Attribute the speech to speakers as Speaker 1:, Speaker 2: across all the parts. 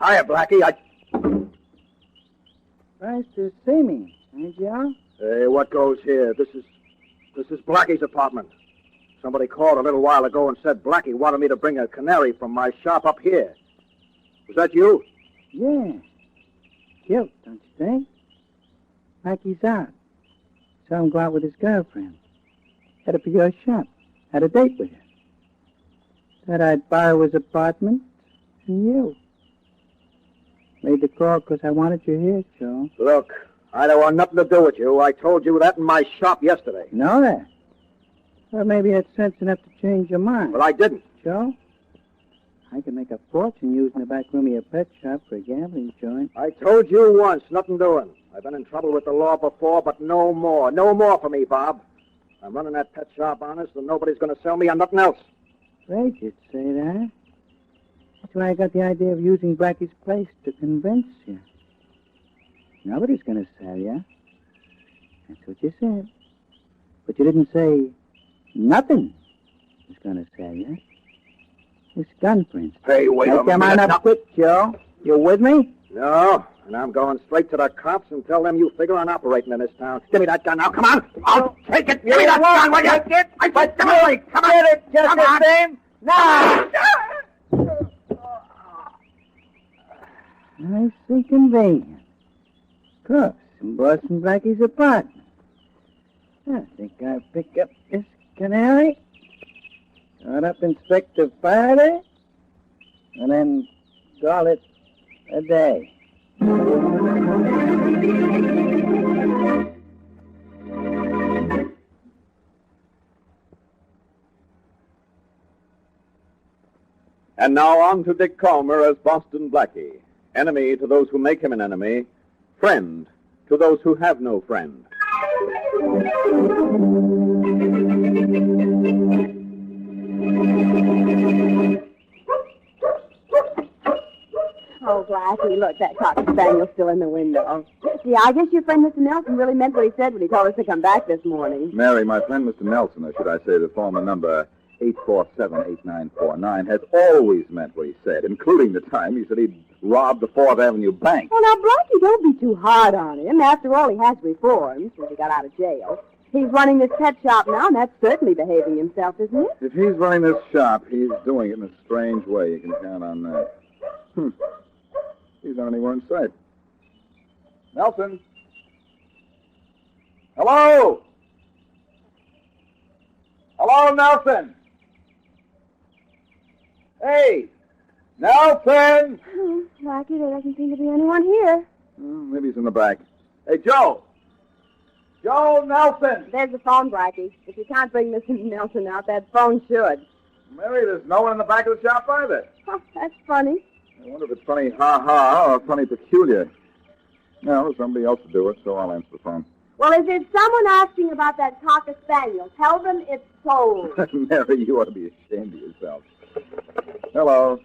Speaker 1: Hiya, Blackie.
Speaker 2: Nice to see me, ain't you?
Speaker 1: Hey, what goes here? This is Blackie's apartment. Somebody called a little while ago and said Blackie wanted me to bring a canary from my shop up here. Was that you?
Speaker 2: Yeah. Cute, don't you think? Blackie's out. Saw him go out with his girlfriend. Headed for your shop. Had a date with you. Said I'd borrow his apartment and you. Made the call because I wanted you here, Joe.
Speaker 1: Look, I don't want nothing to do with you. I told you that in my shop yesterday.
Speaker 2: Know that? Well, maybe you had sense enough to change your mind.
Speaker 1: But I didn't.
Speaker 2: Joe, I can make a fortune using the back room of your pet shop for a gambling joint.
Speaker 1: I told you once, nothing doing. I've been in trouble with the law before, but no more. No more for me, Bob. I'm running that pet shop honest, and nobody's going to sell me on nothing else.
Speaker 2: Great, you'd say that. That's why I got the idea of using Blackie's place to convince you. Nobody's going to sell you. That's what you said. But you didn't say nothing is going to sell you. This gun, for instance.
Speaker 1: Hey, wait a minute.
Speaker 2: Come on up quick, Joe. You with me?
Speaker 1: No, and I'm going straight to the cops and tell them you figure on operating in this town. Give me that gun now. Come on. I'll take it. Give me that gun, will you? I said, come on. Come on.
Speaker 2: Get it just the same. Now. Nice and convenient. Cops and Boston Blackie's apartment. I think I'll pick up this canary, start up Inspector Faraday, and then call it a day.
Speaker 3: And now on to Dick Calmer as Boston Blackie. Enemy to those who make him an enemy. Friend to those who have no friend.
Speaker 4: Oh, Blackie, look, that cocker spaniel's still in the window. Yeah, I guess your friend Mr. Nelson really meant what he said when he told us to come back this morning.
Speaker 5: Mary, my friend Mr. Nelson, or should I say the former number 847-8949, has always meant what he said, including the time he said he'd robbed the 4th Avenue Bank.
Speaker 4: Well, now, Blackie, don't be too hard on him. After all, he has reformed since he got out of jail. He's running this pet shop now, and that's certainly behaving himself, isn't it?
Speaker 5: If he's running this shop, he's doing it in a strange way. You can count on that. He's not anywhere in sight. Nelson? Hello? Hello, Nelson? Hey! Nelson!
Speaker 4: Blackie, there doesn't seem to be anyone here.
Speaker 5: Maybe he's in the back. Hey, Joe! Joe Nelson!
Speaker 4: There's the phone, Blackie. If you can't bring Mr. Nelson out, that phone should.
Speaker 5: Mary, there's no one in the back of the shop either.
Speaker 4: Oh, that's funny.
Speaker 5: I wonder if it's funny ha-ha or funny peculiar. No, there's somebody else to do it, so I'll answer the phone.
Speaker 4: Well, if there's someone asking about that cocker spaniel, tell them it's sold.
Speaker 5: Mary, you ought to be ashamed of yourself. Hello.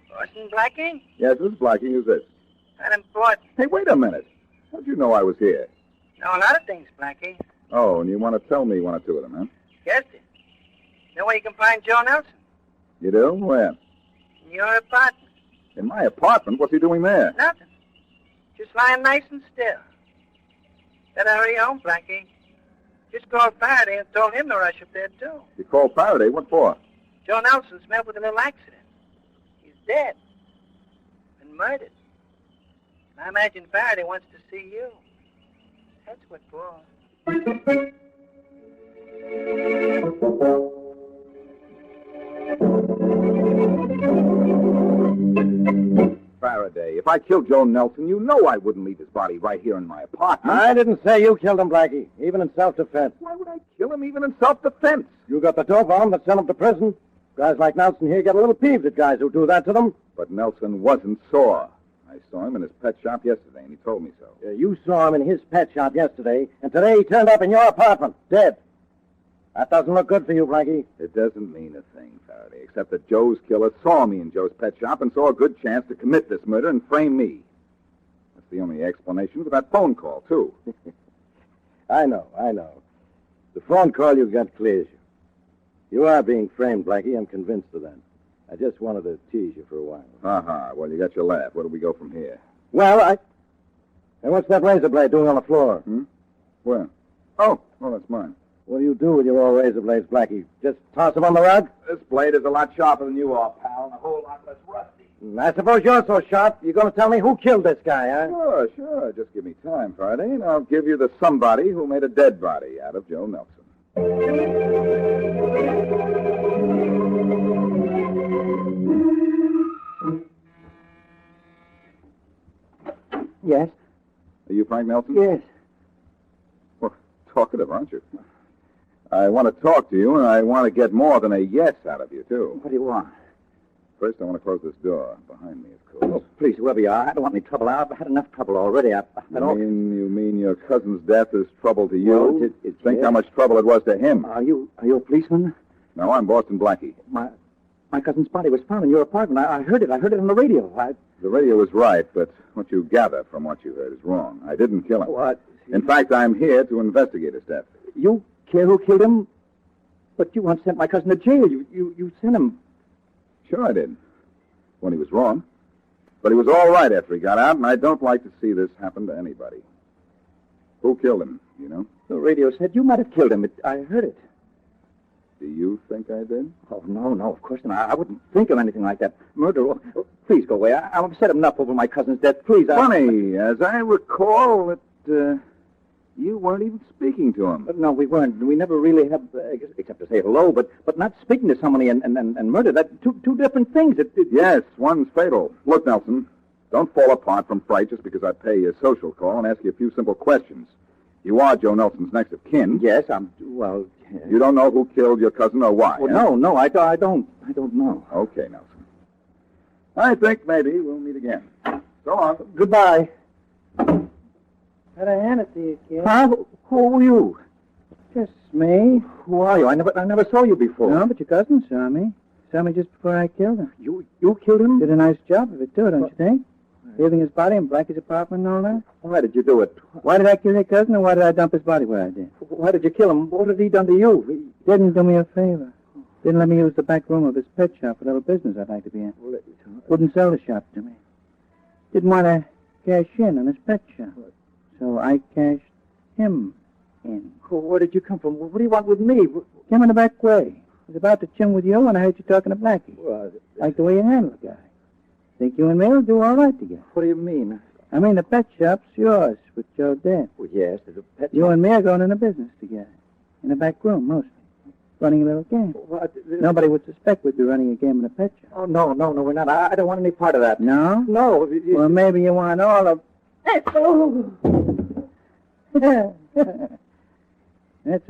Speaker 2: Boston Blackie?
Speaker 5: Yes, this is Blackie. Who's this?
Speaker 2: Not important.
Speaker 5: Hey, wait a minute. How'd you know I was here?
Speaker 2: Know a lot of things, Blackie.
Speaker 5: Oh, and you want to tell me one or two of them, huh?
Speaker 2: Guessed it. Know where you can find Joe Nelson?
Speaker 5: You do? Where?
Speaker 2: In your apartment.
Speaker 5: In my apartment? What's he doing there?
Speaker 2: Nothing. Just lying nice and still. Better hurry home, Blackie. Just called Faraday and told him to rush up there, too.
Speaker 5: You called Faraday? What for?
Speaker 2: Joe Nelson's met with a little accident. He's dead. Been murdered. I imagine Faraday wants to see you. That's what for.
Speaker 5: Faraday, if I killed Joe Nelson, you know I wouldn't leave his body right here in my apartment.
Speaker 1: I didn't say you killed him, Blackie, even in self-defense.
Speaker 5: Why would I kill him even in self-defense?
Speaker 1: You got the dope on him that sent him to prison. Guys like Nelson here get a little peeved at guys who do that to them.
Speaker 5: But Nelson wasn't sore. I saw him in his pet shop yesterday, and he told me so.
Speaker 1: Yeah, you saw him in his pet shop yesterday, and today he turned up in your apartment, dead. That doesn't look good for you, Blackie.
Speaker 5: It doesn't mean a thing, Faraday, except that Joe's killer saw me in Joe's pet shop and saw a good chance to commit this murder and frame me. That's The only explanation for that phone call, too.
Speaker 1: I know. The phone call you got clears you. You are being framed, Blackie. I'm convinced of that. I just wanted to tease you for a while.
Speaker 5: Uh-huh. Well, you got your laugh. Where do we go from here?
Speaker 1: Well, Hey, what's that razor blade doing on the floor?
Speaker 5: Where? Oh, that's mine.
Speaker 1: What do you do with your old razor blades, Blackie? Just toss them on the rug?
Speaker 3: This blade is a lot sharper than you are, pal, and a whole lot less rusty.
Speaker 1: I suppose you're so sharp, you're going to tell me who killed this guy, huh?
Speaker 5: Sure. Just give me time, Faraday, and I'll give you the somebody who made a dead body out of Joe Nelson.
Speaker 2: Yes?
Speaker 5: Are you Frank Nelson?
Speaker 2: Yes.
Speaker 5: Well, talkative, aren't you? I want to talk to you, and I want to get more than a yes out of you, too.
Speaker 2: What do you want?
Speaker 5: First, I want to close this door. Behind me, of course.
Speaker 2: Oh, please, whoever you are, I don't want any trouble. I've had enough trouble already. I don't...
Speaker 5: You mean your cousin's death is trouble to you?
Speaker 2: Well, it's
Speaker 5: Think how much trouble it was to him.
Speaker 2: Are you a policeman?
Speaker 5: No, I'm Boston Blackie.
Speaker 2: My cousin's body was found in your apartment. I heard it. I heard it on the radio.
Speaker 5: The radio was right, but what you gather from what you heard is wrong. I didn't kill him.
Speaker 2: What?
Speaker 5: In fact, I'm here to investigate his death.
Speaker 2: You care who killed him? But you once sent my cousin to jail. You sent him.
Speaker 5: Sure I did. When he was wrong. But he was all right after he got out, and I don't like to see this happen to anybody. Who killed him, you know?
Speaker 2: The radio said you might have killed him. I heard it.
Speaker 5: Do you think I did?
Speaker 2: Oh, no, of course not. I wouldn't think of anything like that. Murder. Oh, please go away. I'm upset enough over my cousin's death. Please,
Speaker 5: Funny, as I recall, you weren't even speaking to him.
Speaker 2: No, we weren't. We never really have, except to say hello, but not speaking to somebody and murder. That's two different things.
Speaker 5: Yes, one's fatal. Look, Nelson, don't fall apart from fright just because I pay you a social call and ask you a few simple questions. You are Joe Nelson's next of kin.
Speaker 2: Yes,
Speaker 5: You don't know who killed your cousin or why?
Speaker 2: Well, no, I don't know.
Speaker 5: Okay, Nelson. I think maybe we'll meet again. So long.
Speaker 2: Goodbye.
Speaker 6: Had a hand it to you, kid.
Speaker 2: Huh? Who are you?
Speaker 6: Just me.
Speaker 2: Who are you? I never saw you before.
Speaker 6: No, but your cousin saw me. Saw me just before I killed him.
Speaker 2: You killed him?
Speaker 6: Did a nice job of it, too, don't you think? Leaving his body in Blackie's apartment and all that.
Speaker 2: Why did you do it?
Speaker 6: Why did I kill your cousin, or why did I dump his body where I did?
Speaker 2: Why did you kill him? What had he done to you?
Speaker 6: Didn't do me a favor. Didn't let me use the back room of his pet shop for a little business I'd like to be in. Wouldn't sell the shop to me. Didn't want to cash in on his pet shop. So I cashed him in.
Speaker 2: Where did you come from? What do you want with me?
Speaker 6: Came in the back way. Was about to chin with you when I heard you talking to Blackie. Like the way you handle the guy. Think you and me will do all right together.
Speaker 2: What do you mean?
Speaker 6: I mean, the pet shop's yours with Joe dead.
Speaker 2: Well, yes, there's a pet
Speaker 6: You and me are going into business together. In the back room, mostly. Running a little game.
Speaker 2: What?
Speaker 6: Nobody would suspect we'd be running a game in a pet shop.
Speaker 2: Oh, no, we're not. I don't want any part of that.
Speaker 6: No?
Speaker 2: No.
Speaker 6: Well, maybe you want all of... That's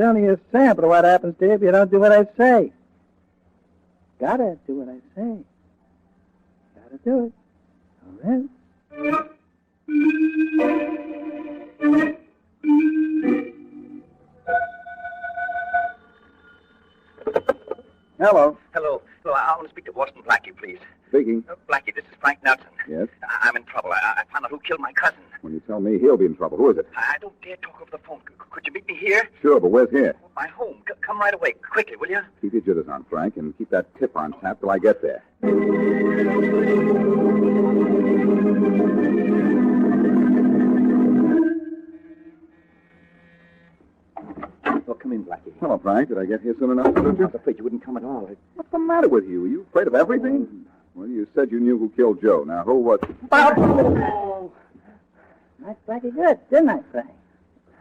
Speaker 6: only a sample of what happens to you if you don't do what I say. Gotta do what I say. Gotta do it. All right.
Speaker 5: Hello.
Speaker 2: Hello. I want to speak to Boston Blackie, please.
Speaker 5: Speaking.
Speaker 2: Blackie, this is Franknutson.
Speaker 5: Yes?
Speaker 2: I'm in trouble. I found out who killed my cousin.
Speaker 5: When you tell me, he'll be in trouble. Who is it?
Speaker 2: I don't dare talk over the phone. Could you meet me here?
Speaker 5: Sure, but where's here?
Speaker 2: My home. Come right away. Quickly, will you?
Speaker 5: Keep your jitters on, Frank, and keep that tip on tap till I get there.
Speaker 2: Oh, come in, Blackie.
Speaker 5: Hello, Frank. Did I get here soon enough?
Speaker 2: I was afraid you wouldn't come at all.
Speaker 5: What's the matter with you? Are you afraid of everything? Well, you said you knew who killed Joe. Now, who was...
Speaker 6: That's Blackie good, didn't I, Frank?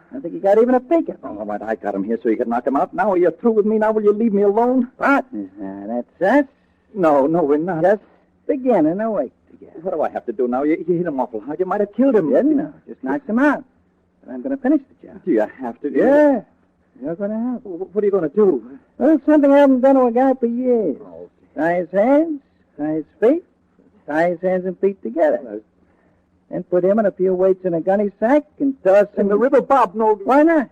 Speaker 6: I don't think you got even a peek at me.
Speaker 2: Oh, all right, I got him here so you could knock him out. Now are you through with me? Now will you leave me alone?
Speaker 6: Partners, now, that's us.
Speaker 2: No, we're not.
Speaker 6: Just beginning to work together.
Speaker 2: What do I have to do now? You hit him awful hard. You might have killed him.
Speaker 6: Didn't know. Just knocked him out. But I'm going to finish the job.
Speaker 2: Do you have to?
Speaker 6: Yeah. You're going to help.
Speaker 2: What are you going to do?
Speaker 6: Well, it's something I haven't done to a guy for years.
Speaker 2: Oh.
Speaker 6: Tie his hands, tie his feet, tie his hands and feet together. Then put him and a few weights in a gunny sack and toss him
Speaker 2: In the river, Bob. No.
Speaker 6: Why not?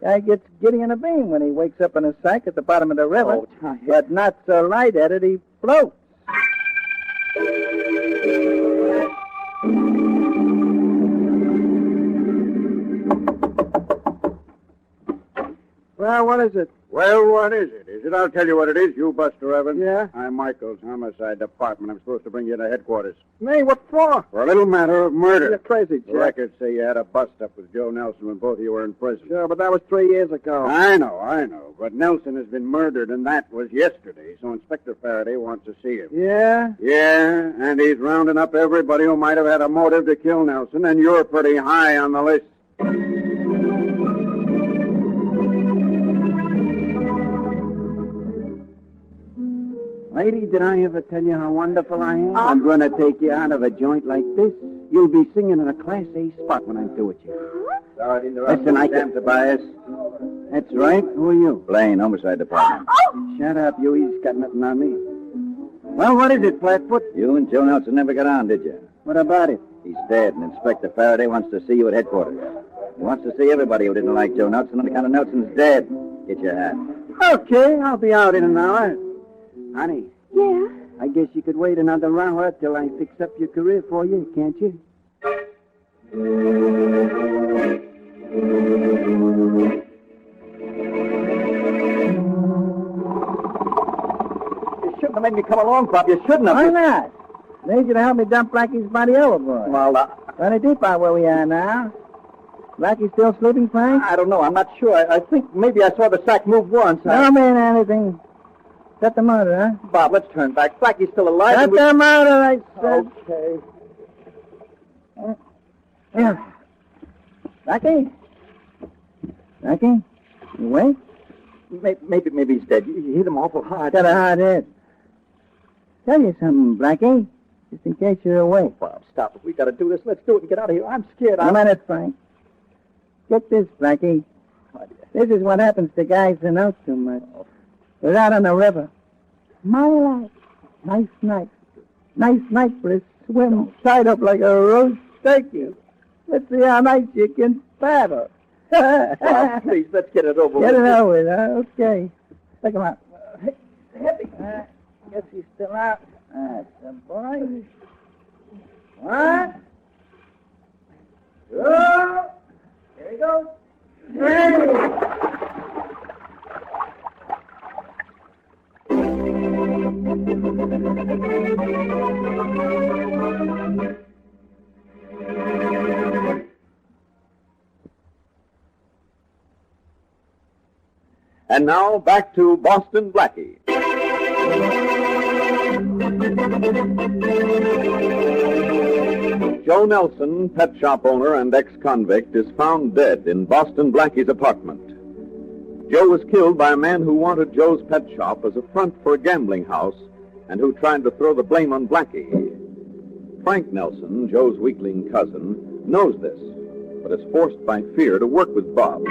Speaker 6: Guy gets giddy in a beam when he wakes up in a sack at the bottom of the river.
Speaker 2: Oh, Tom.
Speaker 6: But not so light at it, he floats.
Speaker 1: Well, what is it?
Speaker 7: Well, what is it? I'll tell you what it is, you Buster Evans.
Speaker 1: Yeah?
Speaker 7: I'm Michael's homicide department. I'm supposed to bring you to headquarters.
Speaker 1: Me? What for?
Speaker 7: For a little matter of murder.
Speaker 1: You're crazy,
Speaker 7: The
Speaker 1: Jack.
Speaker 7: records say you had a bust-up with Joe Nelson when both of you were in prison.
Speaker 1: Sure, but that was 3 years ago.
Speaker 7: I know. But Nelson has been murdered, and that was yesterday, so Inspector Faraday wants to see him.
Speaker 1: Yeah?
Speaker 7: Yeah, and he's rounding up everybody who might have had a motive to kill Nelson, and you're pretty high on the list.
Speaker 2: Lady, did I ever tell you how wonderful I am? I'm going to take you out of a joint like this. You'll be singing in a Class A spot when I'm through with you.
Speaker 7: Sorry to interrupt.
Speaker 2: Listen, I can... Tobias. That's right. Who are you?
Speaker 5: Blaine, homicide department.
Speaker 2: Shut up, you. He's got nothing on me. Well, what is it, Flatfoot?
Speaker 5: You and Joe Nelson never got on, did you?
Speaker 2: What about it?
Speaker 5: He's dead, and Inspector Faraday wants to see you at headquarters. He wants to see everybody who didn't like Joe Nelson on account of Nelson's dead. Get your hat.
Speaker 2: Okay, I'll be out in an hour. Honey,
Speaker 4: Yeah?
Speaker 2: I guess you could wait another hour till I fix up your career for you, can't you?
Speaker 1: You shouldn't have made me come along, Bob. You shouldn't have.
Speaker 2: Why not? Need you to help me dump Blackie's body overboard.
Speaker 1: Well,
Speaker 2: Plenty deep out where we are now. Blackie still sleeping, Frank?
Speaker 1: I don't know. I'm not sure. I think maybe I saw the sack move once.
Speaker 2: Don't mean anything. Set the motor, huh?
Speaker 1: Bob, let's turn back. Blackie's still alive.
Speaker 2: Set the motor, I said.
Speaker 1: Okay.
Speaker 2: Yeah. Blackie? Blackie? You awake?
Speaker 1: Maybe he's dead. You hit him awful hard.
Speaker 2: Got a hard head. Tell you something, Blackie. Just in case you're awake.
Speaker 1: Bob, stop it. We got to do this. Let's do it and get out of here. I'm scared.
Speaker 2: A minute, Frank. Get this, Blackie. This is what happens to guys that know too much. We're out on the river. My life. Nice night. Nice night for a swim tied up like a roast turkey. Let's see how nice you can paddle.
Speaker 1: Bob, please, let's get it over with.
Speaker 2: Get it over with, huh? Okay. Take him out. Heavy. Guess he's still out. That's a boy. 1, 2. Here he goes. 3.
Speaker 3: And now, back to Boston Blackie. Joe Nelson, pet shop owner and ex-convict, is found dead in Boston Blackie's apartment. Joe was killed by a man who wanted Joe's pet shop as a front for a gambling house and who tried to throw the blame on Blackie. Frank Nelson, Joe's weakling cousin, knows this, but is forced by fear to work with Bob.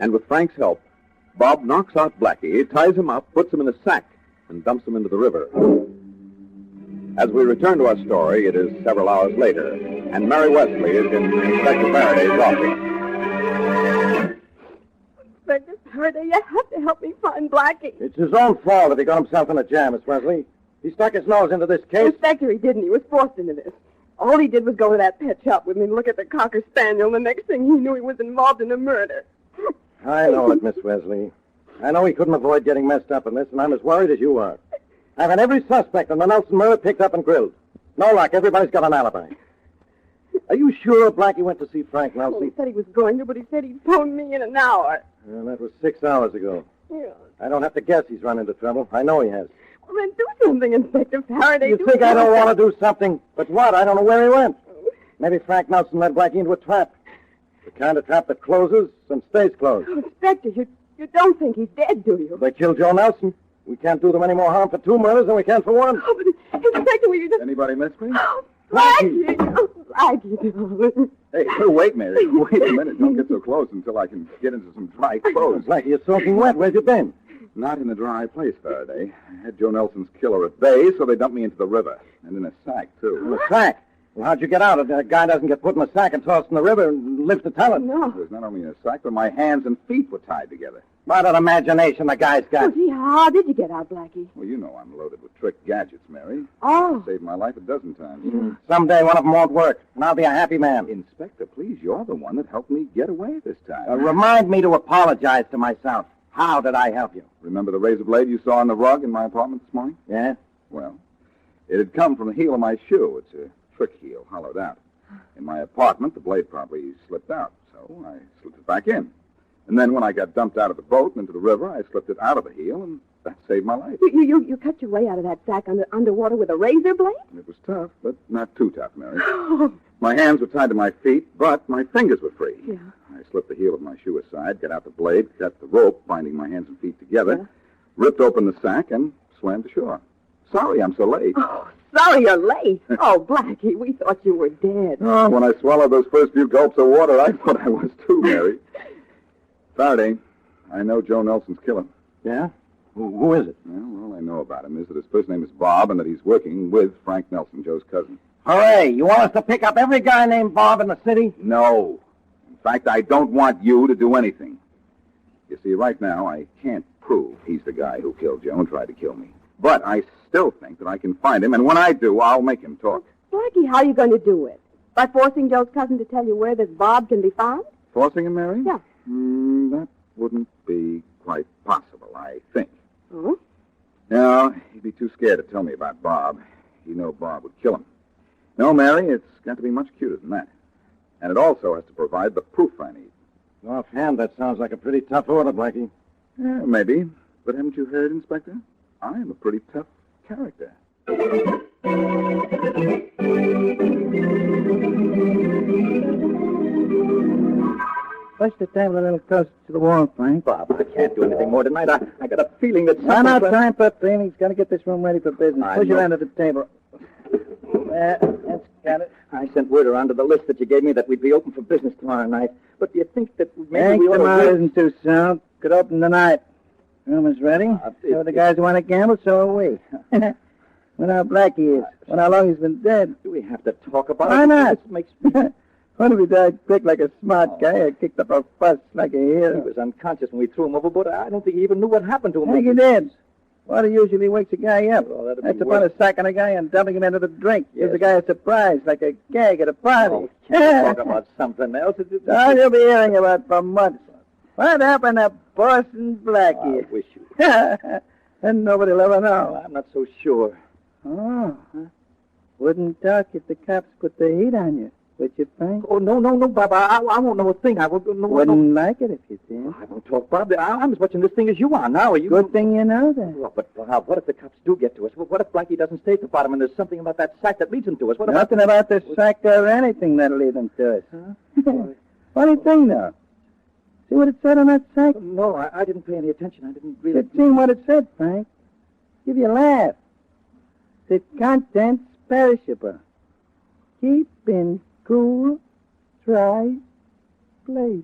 Speaker 3: And with Frank's help, Bob knocks out Blackie, ties him up, puts him in a sack, and dumps him into the river. As we return to our story, it is several hours later, and Mary Wesley is in Inspector Faraday's office.
Speaker 4: Inspector Faraday, you have to help me find Blackie.
Speaker 7: It's his own fault if he got himself in a jam, Miss Wesley. He stuck his nose into this case.
Speaker 4: Inspector, he didn't. He was forced into this. All he did was go to that pet shop with me and look at the Cocker Spaniel. The next thing he knew, he was involved in a murder.
Speaker 7: I know it, Miss Wesley. I know he couldn't avoid getting messed up in this, and I'm as worried as you are. I've had every suspect in the Nelson murder picked up and grilled. No luck. Everybody's got an alibi. Are you sure Blackie went to see Frank
Speaker 4: Well,
Speaker 7: Nelson?
Speaker 4: he said he was going to, but he said he'd phone me in an hour.
Speaker 7: Well, that was 6 hours ago.
Speaker 4: Yeah.
Speaker 7: I don't have to guess he's run into trouble. I know he has.
Speaker 4: Well, then do something, Inspector Faraday.
Speaker 7: You think I don't want to do something? But what? I don't know where he went. Maybe Frank Nelson led Blackie into a trap. The kind of trap that closes and stays closed.
Speaker 4: Oh, Inspector, you don't think he's dead, do you?
Speaker 7: They killed Joe Nelson. We can't do them any more harm for 2 murders than we can for 1.
Speaker 4: Oh, but Inspector, will you just...
Speaker 5: Anybody miss me?
Speaker 4: Oh, Blackie! Oh, Blackie, darling.
Speaker 5: Hey, wait, Mary. Wait a minute. Don't get so close until I can get into some dry clothes.
Speaker 7: Blackie, you're soaking wet. Where's you been?
Speaker 5: Not in a dry place, Faraday. I had Joe Nelson's killer at bay, so they dumped me into the river. And in a sack, too.
Speaker 7: In a sack? Well, how'd you get out? A guy doesn't get put in a sack and tossed in the river and live to tell it.
Speaker 4: No.
Speaker 5: It was not only in a sack, but my hands and feet were tied together.
Speaker 7: What an imagination the guy's
Speaker 4: Oh,
Speaker 7: got.
Speaker 4: gee, how did you get out, Blackie?
Speaker 5: Well, you know I'm loaded with trick gadgets, Mary.
Speaker 4: Oh.
Speaker 5: Saved my life a dozen times.
Speaker 7: Someday one of them won't work, and I'll be a happy man.
Speaker 5: Inspector, please, you're the one that helped me get away this time.
Speaker 7: Remind me to apologize to myself. How did I help you?
Speaker 5: Remember the razor blade you saw on the rug in my apartment this morning?
Speaker 7: Yeah?
Speaker 5: Well, it had come from the heel of my shoe. It's a trick heel, hollowed out. In my apartment, the blade probably slipped out, so I slipped it back in. And then when I got dumped out of the boat and into the river, I slipped it out of the heel, and that saved my life.
Speaker 4: You cut your way out of that sack underwater with a razor blade?
Speaker 5: It was tough, but not too tough, Mary. My hands were tied to my feet, but my fingers were free.
Speaker 4: Yeah.
Speaker 5: I slipped the heel of my shoe aside, got out the blade, cut the rope, binding my hands and feet together, ripped open the sack, and swam to shore. Sorry I'm so late.
Speaker 4: Oh, sorry you're late. Oh, Blackie, we thought you were dead.
Speaker 5: Oh, when I swallowed those first few gulps of water, I thought I was too, Mary. Faraday, I know Joe Nelson's killer.
Speaker 7: Yeah? Who is it?
Speaker 5: Well, all I know about him is that his first name is Bob and that he's working with Frank Nelson, Joe's cousin.
Speaker 7: Hooray! You want us to pick up every guy named Bob in the city?
Speaker 5: No. In fact, I don't want you to do anything. You see, right now, I can't prove he's the guy who killed Joe and tried to kill me. But I still think that I can find him, and when I do, I'll make him talk.
Speaker 4: Blackie, how are you going to do it? By forcing Joe's cousin to tell you where this Bob can be found?
Speaker 5: Forcing him, Mary?
Speaker 4: Yeah.
Speaker 5: That wouldn't be quite possible, I think.
Speaker 4: Oh?
Speaker 5: No, he'd be too scared to tell me about Bob. He'd know Bob would kill him. No, Mary, it's got to be much cuter than that. And it also has to provide the proof I need.
Speaker 7: Offhand, that sounds like a pretty tough order, Blackie.
Speaker 5: Yeah, maybe. But haven't you heard, Inspector? I'm a pretty tough character.
Speaker 6: Push the table a little closer to the wall, Frank.
Speaker 1: Bob, I can't do anything more tonight. I got a feeling that
Speaker 6: No, no, time for feelings. Got to get this room ready for business.
Speaker 1: I
Speaker 6: Push your
Speaker 1: know.
Speaker 6: end of the table. That's got it.
Speaker 1: I sent word around to the list that you gave me that we'd be open for business tomorrow night. But do you think that maybe
Speaker 6: Thanks,
Speaker 1: we ought
Speaker 6: tomorrow
Speaker 1: to...
Speaker 6: isn't too soon. Could open tonight. Room is ready. So the guys who want to gamble, so are we. Wonder how Blackie is. Wonder how long he's been dead.
Speaker 1: Do we have to talk about
Speaker 6: Why
Speaker 1: it?
Speaker 6: not?
Speaker 1: This makes me...
Speaker 6: What if he died quick like a smart guy or kicked up a fuss like a
Speaker 1: He
Speaker 6: hero?
Speaker 1: was unconscious when we threw him overboard. I don't think he even knew what happened to him.
Speaker 6: I think he did. Water usually wakes a guy up.
Speaker 1: Well, that'd be
Speaker 6: That's about
Speaker 1: worse.
Speaker 6: a sacking a guy and dumping him into the drink.
Speaker 1: Yes.
Speaker 6: Gives the guy a surprise, like a gag at a party.
Speaker 1: Oh, can't talk about something else.
Speaker 6: All you'll be hearing about for months. What happened to Boston Blackie?
Speaker 1: I wish you...
Speaker 6: And nobody'll ever know.
Speaker 1: I'm not so sure.
Speaker 6: Oh, huh? Wouldn't talk if the cops put the heat on you, would you, Frank?
Speaker 1: Oh, no, Bob. I won't know a thing. I won't know...
Speaker 6: Wouldn't like it if you did.
Speaker 1: I won't talk, Bob. I'm as watching this thing as you are now. Are you...
Speaker 6: Good thing you know that.
Speaker 1: Well, but Bob, what if the cops do get to us? What if Blackie doesn't stay at the bottom and there's something about that sack that leads him to us? What about...
Speaker 6: Nothing about the sack or anything that'll lead them to us.
Speaker 1: Huh?
Speaker 6: Funny thing, though. See what it said on that sack?
Speaker 1: No, I didn't pay any attention. I didn't really...
Speaker 6: You'd seen what it said, Frank. Give you a laugh. It said contents perishable. Keep in cool, dry place.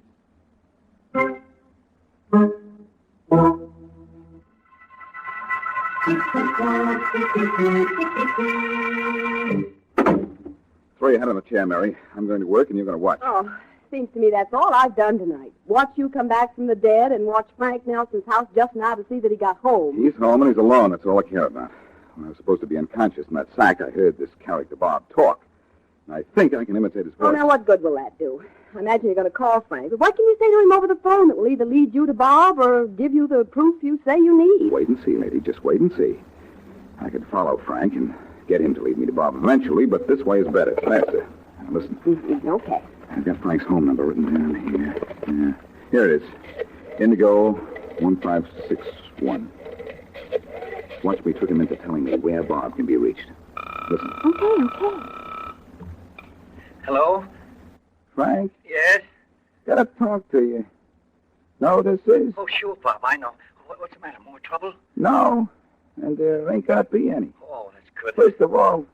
Speaker 5: 3 ahead on the chair, Mary. I'm going to work, and you're going to watch.
Speaker 4: Oh, seems to me that's all I've done tonight. Watch you come back from the dead and watch Frank Nelson's house just now to see that he got home.
Speaker 5: He's home, and he's alone. That's all I care about. When I was supposed to be unconscious in that sack, I heard this character Bob talk. And I think I can imitate his
Speaker 4: Oh,
Speaker 5: voice.
Speaker 4: now what good will that do? I imagine you're going to call Frank. But what can you say to him over the phone that will either lead you to Bob or give you the proof you say you need?
Speaker 5: Wait and see, lady. Just wait and see. I could follow Frank and get him to lead me to Bob eventually, but this way is better, faster. Now, listen.
Speaker 4: Okay.
Speaker 5: I've got Frank's home number written down here. Yeah. Here it is. Indigo 1561. Watch me trick him into telling me where Bob can be reached. Listen.
Speaker 4: Okay.
Speaker 1: Hello?
Speaker 6: Frank,
Speaker 1: Yes?
Speaker 6: gotta talk to you. Know this is?
Speaker 1: Oh, sure, Bob. I know. What's the matter? More trouble?
Speaker 6: No. And there ain't gonna be any.
Speaker 1: Oh, that's good.
Speaker 6: First of all,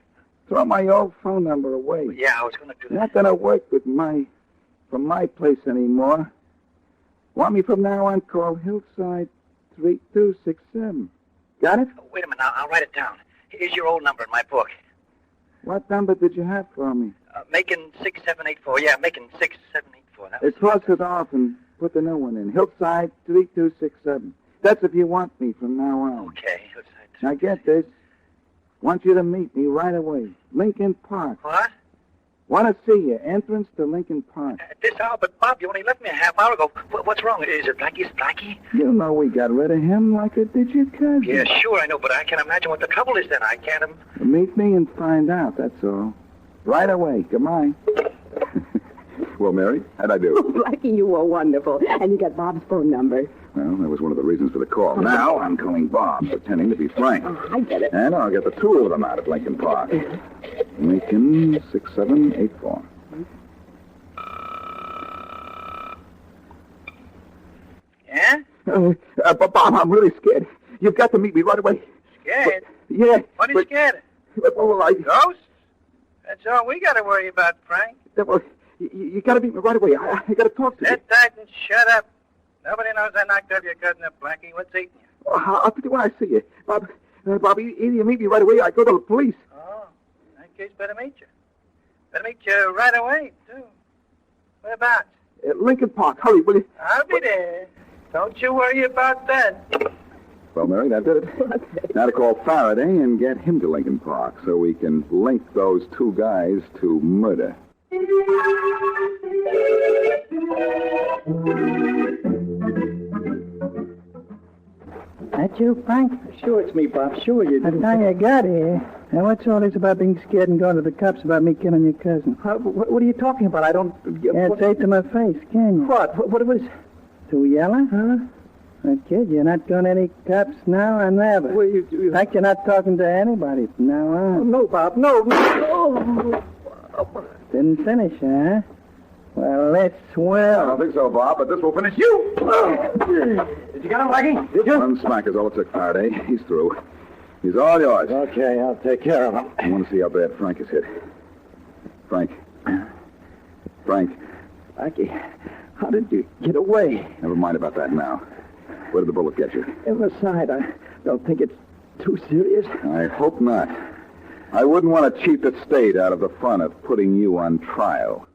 Speaker 6: throw my old phone number away.
Speaker 1: Yeah, I was going to do that.
Speaker 6: Not gonna work with from my place anymore. Want me from now on, call Hillside 3267. Got it?
Speaker 1: Oh, wait a minute. I'll write it down. Here's your old number in my book.
Speaker 6: What number did you have for me?
Speaker 1: Macon 6784. Yeah, Macon 6784. That was...
Speaker 6: Cross it off and put the new one in. Hillside 3267. That's if you want me from now on.
Speaker 1: Okay.
Speaker 6: Now get this. Want you to meet me right away. Lincoln Park.
Speaker 1: What?
Speaker 6: Want to see you. Entrance to Lincoln Park.
Speaker 8: At this hour, but Bob, you only left me a half hour ago. What's wrong? Is it Blackie? Is it Blackie?
Speaker 6: You know we got rid of him like it did your cousin.
Speaker 8: Yeah, sure, I know, but I can't imagine what the trouble is then. I can't...
Speaker 6: Meet me and find out, that's all. Right away. Goodbye.
Speaker 5: Well, Mary, how'd I do?
Speaker 4: Blackie, you were wonderful. And you got Bob's phone number.
Speaker 5: Well, that was one of the reasons for the call. Now I'm calling Bob, pretending to be Frank.
Speaker 4: Oh, I get it.
Speaker 5: And I'll get the two of them out at Lincoln Park. Lincoln 6784.
Speaker 8: Yeah?
Speaker 5: Bob, I'm really scared. You've got to meet me right away.
Speaker 8: Scared?
Speaker 5: Yeah.
Speaker 8: What are you scared of?
Speaker 5: Well,
Speaker 8: Ghosts? That's all we got to worry about, Frank.
Speaker 5: Well, you got to meet me right away. I got to talk to you.
Speaker 8: Sit tight and shut up. Nobody knows I knocked up your cousin up, Blackie. What's eating you?
Speaker 5: I'll tell you when I see you. Bob, either you meet me right away or I go to the police.
Speaker 8: Oh, in that case, better meet you. Better meet you right away, too. Whereabouts?
Speaker 5: At Lincoln Park. Hurry, will you?
Speaker 8: I'll be there. Don't you worry about that.
Speaker 5: Well, Mary, that did it. Now to call Faraday and get him to Lincoln Park so we can link those two guys to murder.
Speaker 2: That you, Frank?
Speaker 6: Sure, it's me, Bob. Sure you
Speaker 2: I thought you got here. Now, what's all this about being scared and going to the cops about me killing your cousin?
Speaker 6: What are you talking about? I don't...
Speaker 2: Can't say it to my face, can you?
Speaker 6: What was...
Speaker 2: Too yellow?
Speaker 6: Huh?
Speaker 2: Kid, you're not going to any cops now or never.
Speaker 6: Well,
Speaker 2: In fact, you're not talking to anybody from now on.
Speaker 6: No, Bob, no.
Speaker 2: Didn't finish, huh? Well, it's
Speaker 5: I
Speaker 2: well.
Speaker 5: don't think so, Bob, but this will finish you.
Speaker 7: Did you get him, Blackie? Did you?
Speaker 5: One smack is all it took, Faraday. He's through. He's all yours.
Speaker 7: Okay, I'll take care of him.
Speaker 5: I want to see how bad Frank is hit. Frank.
Speaker 6: Blackie, how did you get away?
Speaker 5: Never mind about that now. Where did the bullet get you?
Speaker 6: In the side. I don't think it's too serious.
Speaker 5: I hope not. I wouldn't want to cheat the state out of the fun of putting you on trial.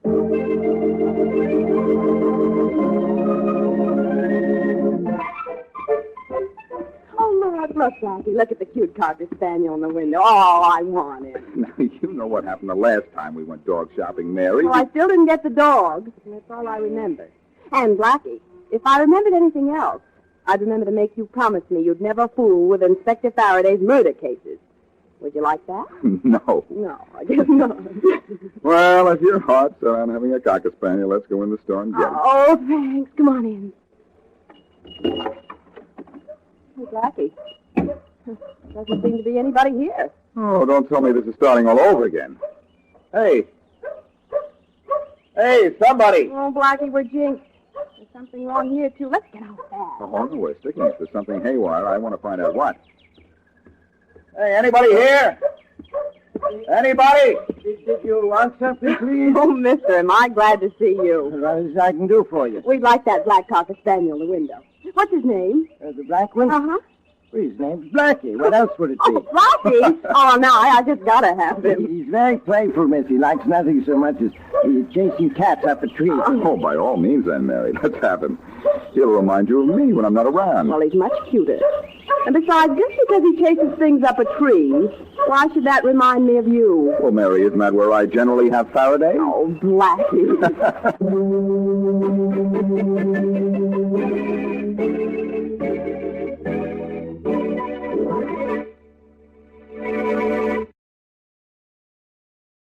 Speaker 4: Oh, look, Blackie. Look at the cute cocker spaniel in the window. Oh, I want him.
Speaker 5: Now, you know what happened the last time we went dog shopping, Mary.
Speaker 4: Well, I still didn't get the dog. That's all I remember. And, Blackie, if I remembered anything else, I'd remember to make you promise me you'd never fool with Inspector Faraday's murder cases. Would you like that?
Speaker 5: No.
Speaker 4: No, I guess not.
Speaker 5: Well, if you're hot set on having a cocker spaniel, let's go in the store and get it.
Speaker 4: Oh, thanks. Come on in. Hey, Blackie. Doesn't seem to be anybody here.
Speaker 5: Oh, don't tell me this is starting all over again. Hey, somebody.
Speaker 4: Oh, Blackie, we're jinxed. There's something wrong here, too. Let's get out fast.
Speaker 5: Oh, no, we're sticking. If there's something haywire, I want to find out what. Hey, anybody here? Anybody?
Speaker 6: Did you want something, please?
Speaker 4: Oh, mister, am I glad to see you.
Speaker 6: As I can do for you.
Speaker 4: We'd like that black cocker spaniel in the window. What's his name?
Speaker 6: The black one?
Speaker 4: Uh-huh.
Speaker 6: Well, his name's Blackie. What else would it be?
Speaker 4: Oh, Blackie? Oh, no, I just gotta have him.
Speaker 6: He's very playful, miss. He likes nothing so much as chasing cats up a tree.
Speaker 5: Oh, by all means, then, Mary. Let's have him. He'll remind you of me when I'm not around.
Speaker 4: Well, he's much cuter. And besides, just because he chases things up a tree, why should that remind me of you?
Speaker 5: Well, Mary, isn't that where I generally have Faraday?
Speaker 4: Oh, Blackie.